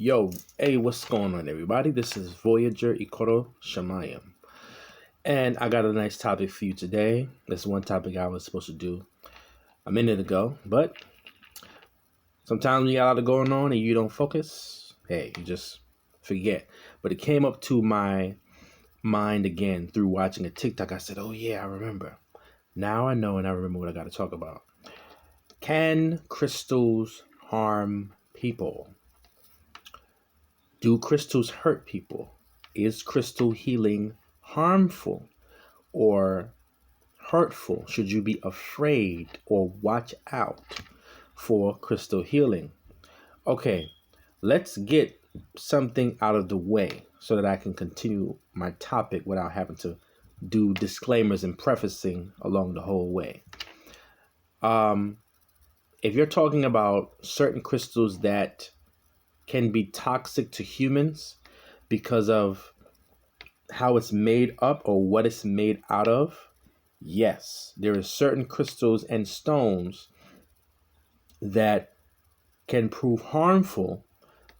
Yo, hey, what's going on, everybody? This is Voyager Ikoro Shamayim. And I got a nice topic for you today. This one topic I was supposed to do a minute ago, but sometimes you got a lot going on and you don't focus. Hey, you just forget. But it came up to my mind again through watching a TikTok. I said, oh yeah, I remember. Now I know and I remember what I got to talk about. Can crystals harm people? Do crystals hurt people? Is crystal healing harmful or hurtful? Should you be afraid or watch out for crystal healing? Okay, let's get something out of the way so that I can continue my topic without having to do disclaimers and prefacing along the whole way. If you're talking about certain crystals that can be toxic to humans because of how it's made up or what it's made out of, yes, there are certain crystals and stones that can prove harmful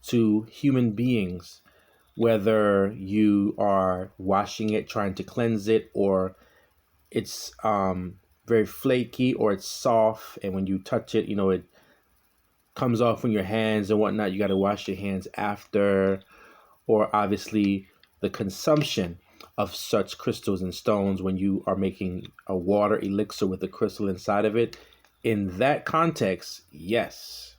to human beings, whether you are washing it, trying to cleanse it, or it's very flaky or it's soft, and when you touch it, it comes off on your hands and whatnot. You got to wash your hands after, or obviously the consumption of such crystals and stones when you are making a water elixir with a crystal inside of it. In that context, yes,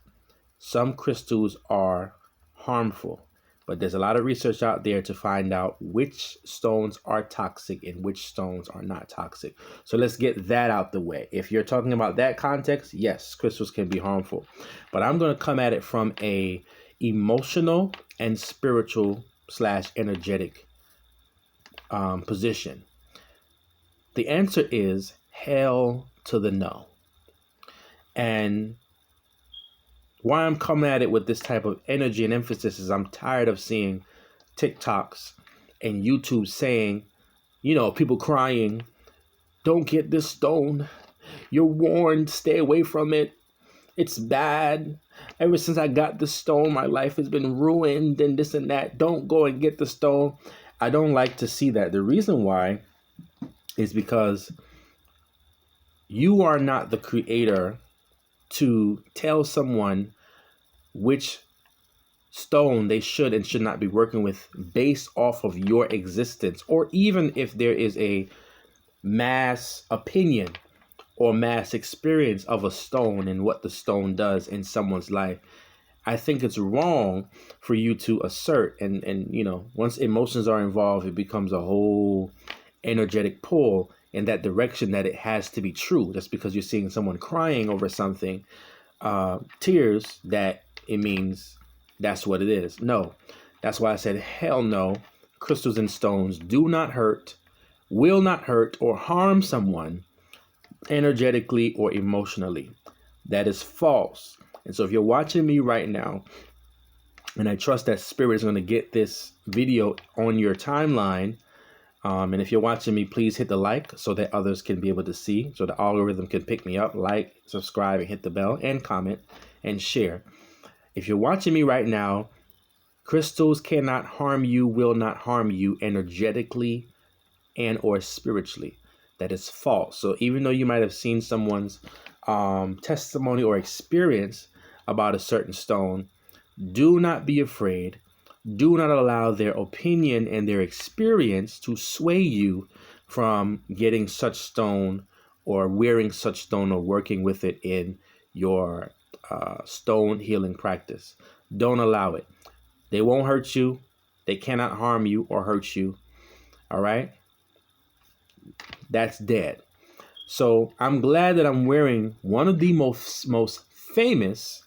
some crystals are harmful, but there's a lot of research out there to find out which stones are toxic and which stones are not toxic. So let's get that out the way. If you're talking about that context, yes, crystals can be harmful, but I'm going to come at it from a emotional and spiritual / energetic position. The answer is hell to the no. And why I'm coming at it with this type of energy and emphasis is I'm tired of seeing TikToks and YouTube saying, people crying, don't get this stone. You're warned, stay away from it. It's bad. Ever since I got the stone, my life has been ruined and this and that. Don't go and get the stone. I don't like to see that. The reason why is because you are not the creator to tell someone which stone they should and should not be working with based off of your existence, or even if there is a mass opinion or mass experience of a stone and what the stone does in someone's life. I think it's wrong for you to assert, and once emotions are involved, it becomes a whole energetic pull in that direction that it has to be true. Just because you're seeing someone crying over something, tears, that it means that's what it is. No, that's why I said hell no. Crystals and stones do not hurt, will not hurt or harm someone energetically or emotionally. That is false. And so if you're watching me right now, and I trust that Spirit is going to get this video on your timeline, and if you're watching me, please hit the like so that others can be able to see, so the algorithm can pick me up. Like, subscribe, and hit the bell, and comment, and share. If you're watching me right now, crystals cannot harm you, will not harm you energetically and or spiritually. That is false. So even though you might have seen someone's testimony or experience about a certain stone, do not be afraid. Do not allow their opinion and their experience to sway you from getting such stone or wearing such stone or working with it in your stone healing practice. Don't allow it. They won't hurt you. They cannot harm you or hurt you. All right? That's dead. So I'm glad that I'm wearing one of the most famous,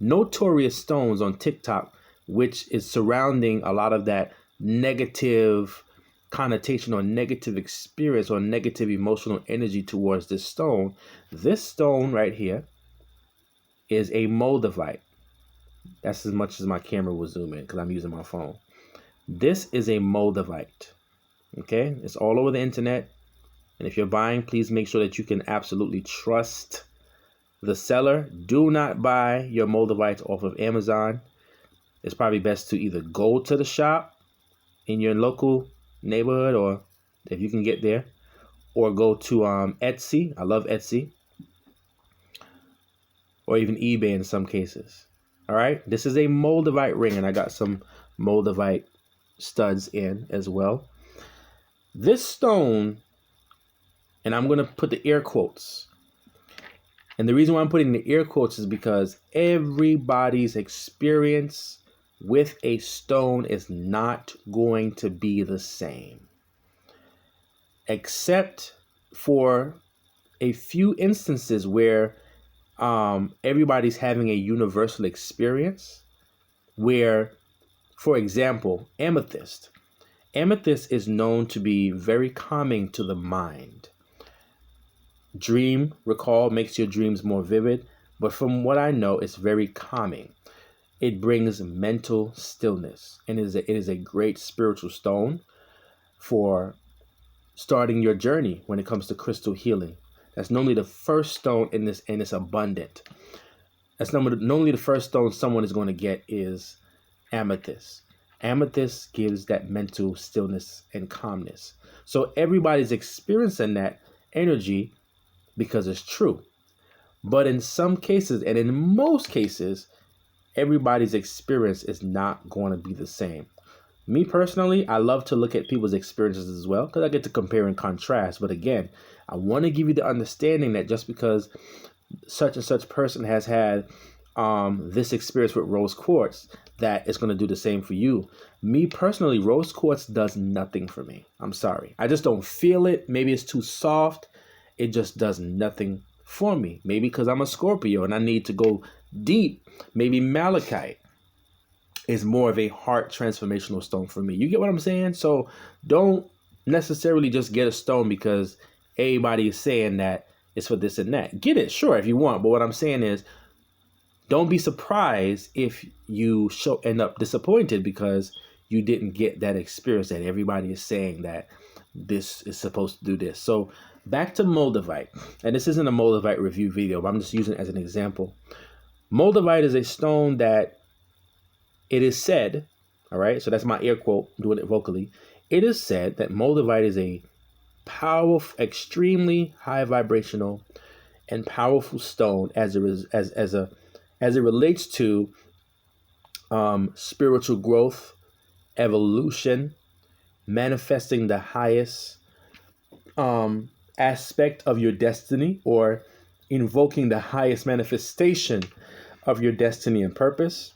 notorious stones on TikTok, which is surrounding a lot of that negative connotation or negative experience or negative emotional energy towards this stone. This stone right here is a moldavite. That's as much as my camera will zoom in because I'm using my phone. This is a moldavite. Okay, it's all over the internet. And if you're buying, please make sure that you can absolutely trust the seller. Do not buy your moldavites off of Amazon. it's probably best to either go to the shop in your local neighborhood, or if you can get there, or go to Etsy. I love Etsy, or even eBay in some cases. All right, this is a moldavite ring, and I got some moldavite studs in as well. This stone, and I'm going to put the air quotes. And the reason why I'm putting the air quotes is because everybody's experience with a stone is not going to be the same, except for a few instances where everybody's having a universal experience where, for example, amethyst. Amethyst is known to be very calming to the mind. Dream recall makes your dreams more vivid, but from what I know, it's very calming. It brings mental stillness, and it is a great spiritual stone for starting your journey when it comes to crystal healing. That's normally the first stone in this, and it's abundant. That's normally the first stone someone is going to get is amethyst. Amethyst gives that mental stillness and calmness. So everybody's experiencing that energy because it's true. But in some cases, and in most cases, everybody's experience is not going to be the same. Me personally, I love to look at people's experiences as well because I get to compare and contrast. But again, I want to give you the understanding that just because such and such person has had this experience with rose quartz, that it's going to do the same for you. Me personally, rose quartz does nothing for me. I'm sorry. I just don't feel it. Maybe it's too soft. It just does nothing for me. Maybe because I'm a Scorpio and I need to go deep. Maybe malachite is more of a heart transformational stone for me. You get what I'm saying? So don't necessarily just get a stone because everybody is saying that it's for this and that. Get it, sure, if you want. But what I'm saying is, don't be surprised if you end up disappointed because you didn't get that experience that everybody is saying that this is supposed to do this. So back to moldavite. And this isn't a moldavite review video, but I'm just using it as an example. Moldavite is a stone that it is said, all right, so that's my air quote, I'm doing it vocally. It is said that moldavite is a powerful, extremely high vibrational and powerful stone as it relates to spiritual growth, evolution, manifesting the highest aspect of your destiny, or invoking the highest manifestation of your destiny and purpose.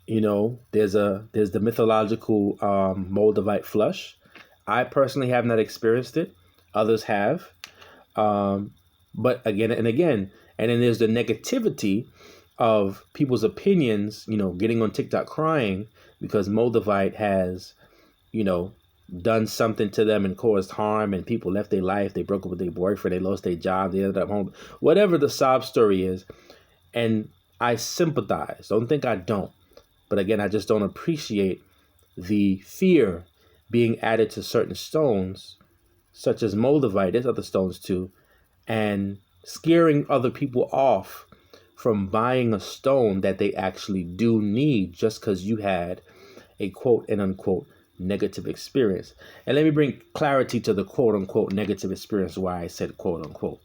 You know, there's the mythological moldavite flush. I personally have not experienced it. Others have. But again and again, and then there's the negativity of people's opinions, you know, getting on TikTok crying because moldavite has, you know, done something to them and caused harm, and people left their life, they broke up with their boyfriend, they lost their job, they ended up home, whatever the sob story is. And I sympathize. Don't think I don't. But again, I just don't appreciate the fear being added to certain stones, such as moldavite, there's other stones too, and scaring other people off from buying a stone that they actually do need just because you had a quote and unquote negative experience. And let me bring clarity to the quote unquote negative experience, why I said quote unquote.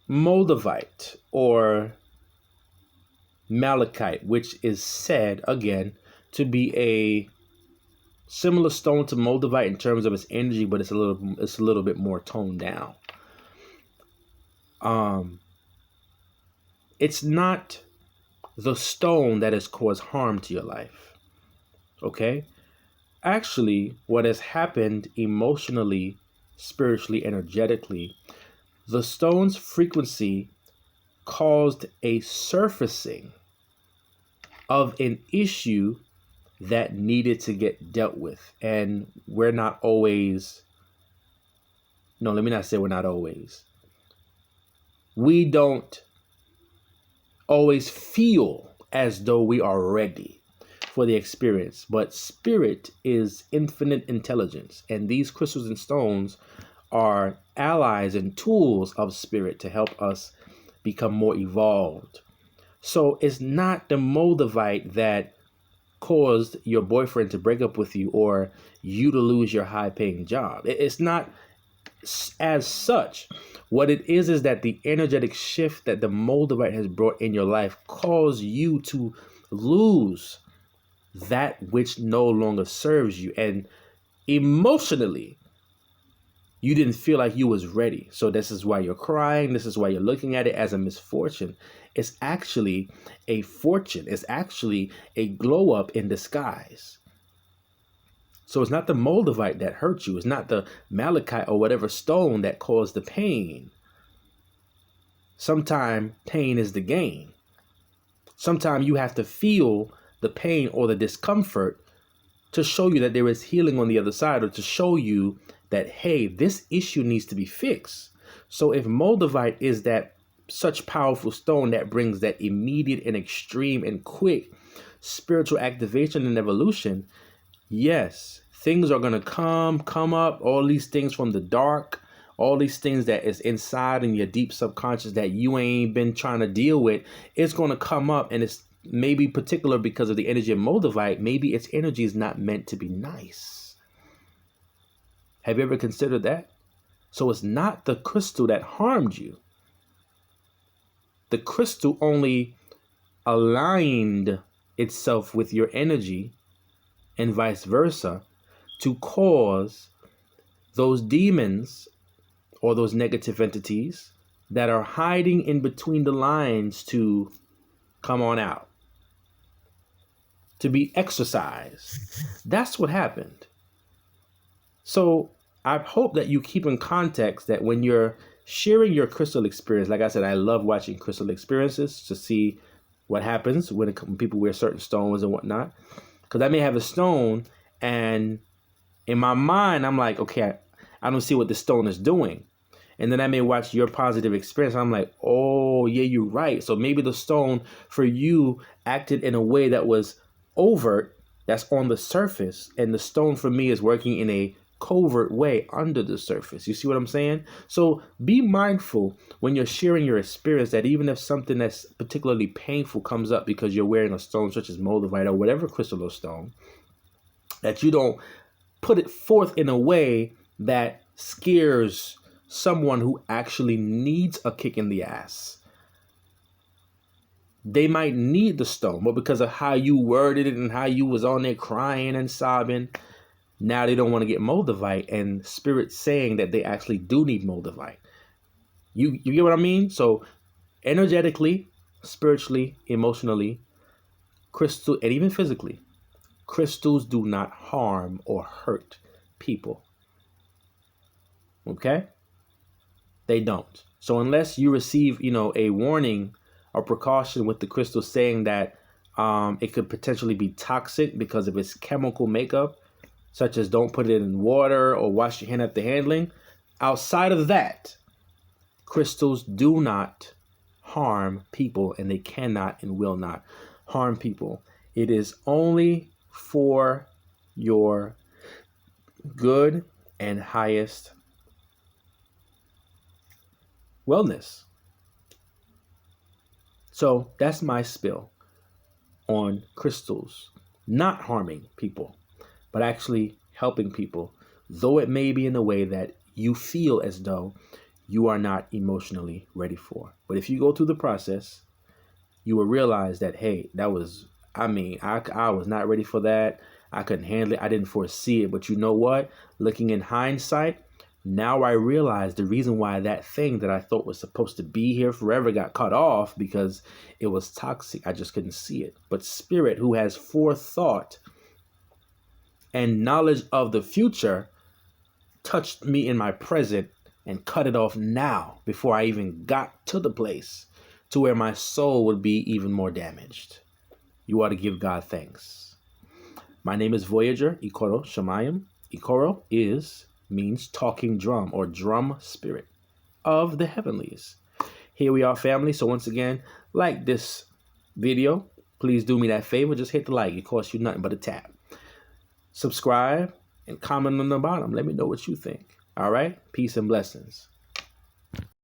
Moldavite or malachite, which is said again to be a similar stone to moldavite in terms of its energy, but it's a little bit more toned down. It's not the stone that has caused harm to your life. Okay? Actually, what has happened emotionally, spiritually, energetically, the stone's frequency caused a surfacing of an issue that needed to get dealt with. And we're not always, no, let me not say we're not always. We don't always feel as though we are ready for the experience, but spirit is infinite intelligence, and these crystals and stones are allies and tools of spirit to help us become more evolved. So it's not the Moldavite that caused your boyfriend to break up with you or you to lose your high-paying job. It's not as such. What it is that the energetic shift that the Moldavite has brought in your life caused you to lose that which no longer serves you. And emotionally, you didn't feel like you was ready. So this is why you're crying. This is why you're looking at it as a misfortune. It's actually a fortune. It's actually a glow up in disguise. So it's not the Moldavite that hurt you. It's not the malachite or whatever stone that caused the pain. Sometimes pain is the gain. Sometimes you have to feel the pain or the discomfort to show you that there is healing on the other side, or to show you that, hey, this issue needs to be fixed. So if Moldavite is that such powerful stone that brings that immediate and extreme and quick spiritual activation and evolution, yes, things are going to come up, all these things from the dark, all these things that is inside in your deep subconscious that you ain't been trying to deal with, it's going to come up. And it's maybe particular because of the energy of Moldavite. Maybe its energy is not meant to be nice. Have you ever considered that? So it's not the crystal that harmed you. The crystal only aligned itself with your energy and vice versa to cause those demons or those negative entities that are hiding in between the lines to come on out, to be exorcised. That's what happened. So I hope that you keep in context that when you're sharing your crystal experience, like I said, I love watching crystal experiences to see what happens when people wear certain stones and whatnot. Because I may have a stone and in my mind, I'm like, okay, I don't see what the stone is doing. And then I may watch your positive experience. I'm like, oh, yeah, you're right. So maybe the stone for you acted in a way that was overt, that's on the surface. And the stone for me is working in a covert way under the surface. You see what I'm saying? So be mindful when you're sharing your experience that even if something that's particularly painful comes up because you're wearing a stone such as Moldavite or whatever crystal or stone, that you don't put it forth in a way that scares someone who actually needs a kick in the ass. They might need the stone, but because of how you worded it and how you was on there crying and sobbing, now they don't want to get Moldavite, and spirit saying that they actually do need Moldavite. You get what I mean? So energetically, spiritually, emotionally, crystal, and even physically, crystals do not harm or hurt people. Okay? They don't. So unless you receive, a warning or precaution with the crystal saying that it could potentially be toxic because of its chemical makeup, such as don't put it in water or wash your hand after handling, outside of that, crystals do not harm people, and they cannot and will not harm people. It is only for your good and highest wellness. So that's my spill on crystals not harming people, but actually helping people, though it may be in a way that you feel as though you are not emotionally ready for. But if you go through the process, you will realize that, hey, I was not ready for that. I couldn't handle it. I didn't foresee it. But you know what? Looking in hindsight, now I realize the reason why that thing that I thought was supposed to be here forever got cut off because it was toxic. I just couldn't see it. But spirit, who has forethought and knowledge of the future, touched me in my present and cut it off now before I even got to the place to where my soul would be even more damaged. You ought to give God thanks. My name is Voyager Ikoro Shamayim. Ikoro means talking drum or drum spirit of the heavenlies. Here we are, family. So once again, like this video. Please do me that favor. Just hit the like. It costs you nothing but a tap. Subscribe and comment on the bottom. Let me know what you think. All right. Peace and blessings.